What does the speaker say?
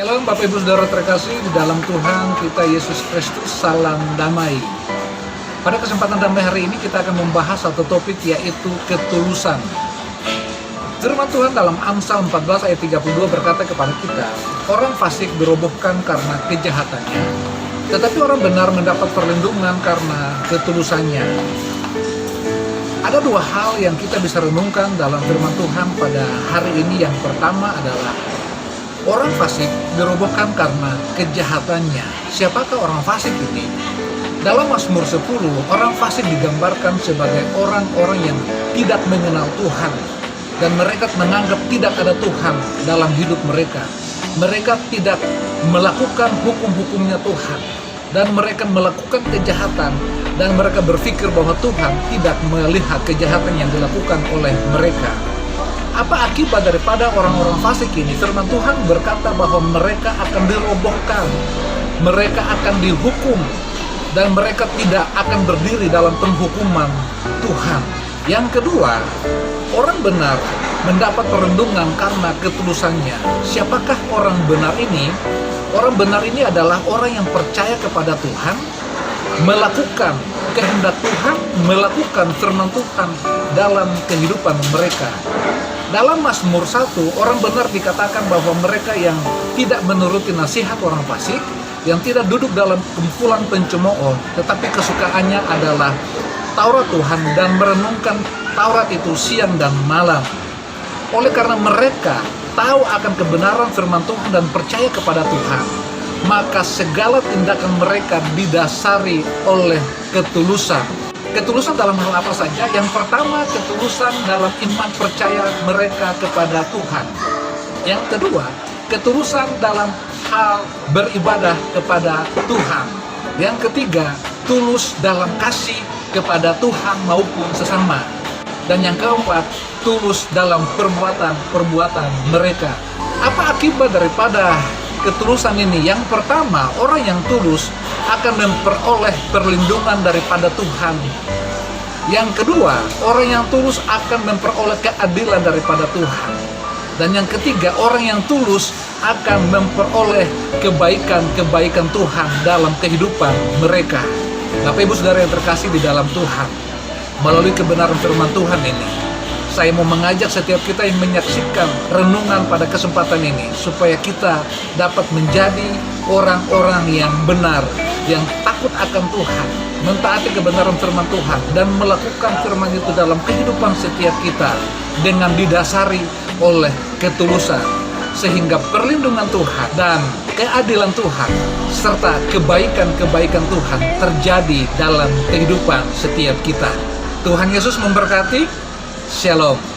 Shalom Bapak Ibu Saudara terkasih di dalam Tuhan kita Yesus Kristus, salam damai. Pada kesempatan damai hari ini kita akan membahas satu topik, yaitu ketulusan. Firman Tuhan dalam Amsal 14 ayat 32 berkata kepada kita, orang fasik dirobohkan karena kejahatannya, tetapi orang benar mendapat perlindungan karena ketulusannya. Ada dua hal yang kita bisa renungkan dalam firman Tuhan pada hari ini. Yang pertama adalah orang fasik dirobohkan karena kejahatannya. Siapakah orang fasik ini? Dalam Mazmur 10, orang fasik digambarkan sebagai orang-orang yang tidak mengenal Tuhan, dan mereka menganggap tidak ada Tuhan dalam hidup mereka. Mereka tidak melakukan hukum-hukumnya Tuhan, dan mereka melakukan kejahatan, dan mereka berpikir bahwa Tuhan tidak melihat kejahatan yang dilakukan oleh mereka. Apa akibat daripada orang-orang fasik ini? Firman Tuhan berkata bahwa mereka akan dirobohkan, mereka akan dihukum, dan mereka tidak akan berdiri dalam penghukuman Tuhan. Yang kedua, orang benar mendapat perlindungan karena ketulusannya. Siapakah orang benar ini? Orang benar ini adalah orang yang percaya kepada Tuhan, melakukan kehendak Tuhan, melakukan firman Tuhan dalam kehidupan mereka. Dalam Mazmur 1, orang benar dikatakan bahwa mereka yang tidak menuruti nasihat orang fasik, yang tidak duduk dalam kumpulan pencemooh, tetapi kesukaannya adalah Taurat Tuhan dan merenungkan Taurat itu siang dan malam. Oleh karena mereka tahu akan kebenaran firman Tuhan dan percaya kepada Tuhan, maka segala tindakan mereka didasari oleh ketulusan. Ketulusan dalam hal apa saja? Yang pertama, ketulusan dalam iman percaya mereka kepada Tuhan. Yang kedua, ketulusan dalam hal beribadah kepada Tuhan. Yang ketiga, tulus dalam kasih kepada Tuhan maupun sesama. Dan yang keempat, tulus dalam perbuatan-perbuatan mereka. Apa akibat daripada ketulusan ini? Yang pertama, orang yang tulus akan memperoleh perlindungan daripada Tuhan. Yang kedua, orang yang tulus akan memperoleh keadilan daripada Tuhan. Dan yang ketiga, orang yang tulus akan memperoleh kebaikan-kebaikan Tuhan dalam kehidupan mereka. Bapak Ibu Saudara yang terkasih di dalam Tuhan, melalui kebenaran firman Tuhan ini, saya mau mengajak setiap kita yang menyaksikan renungan pada kesempatan ini, supaya kita dapat menjadi orang-orang yang benar, yang takut akan Tuhan, mentaati kebenaran firman Tuhan, dan melakukan firman itu dalam kehidupan setiap kita dengan didasari oleh ketulusan, sehingga perlindungan Tuhan dan keadilan Tuhan serta kebaikan-kebaikan Tuhan terjadi dalam kehidupan setiap kita. Tuhan Yesus memberkati. Shalom.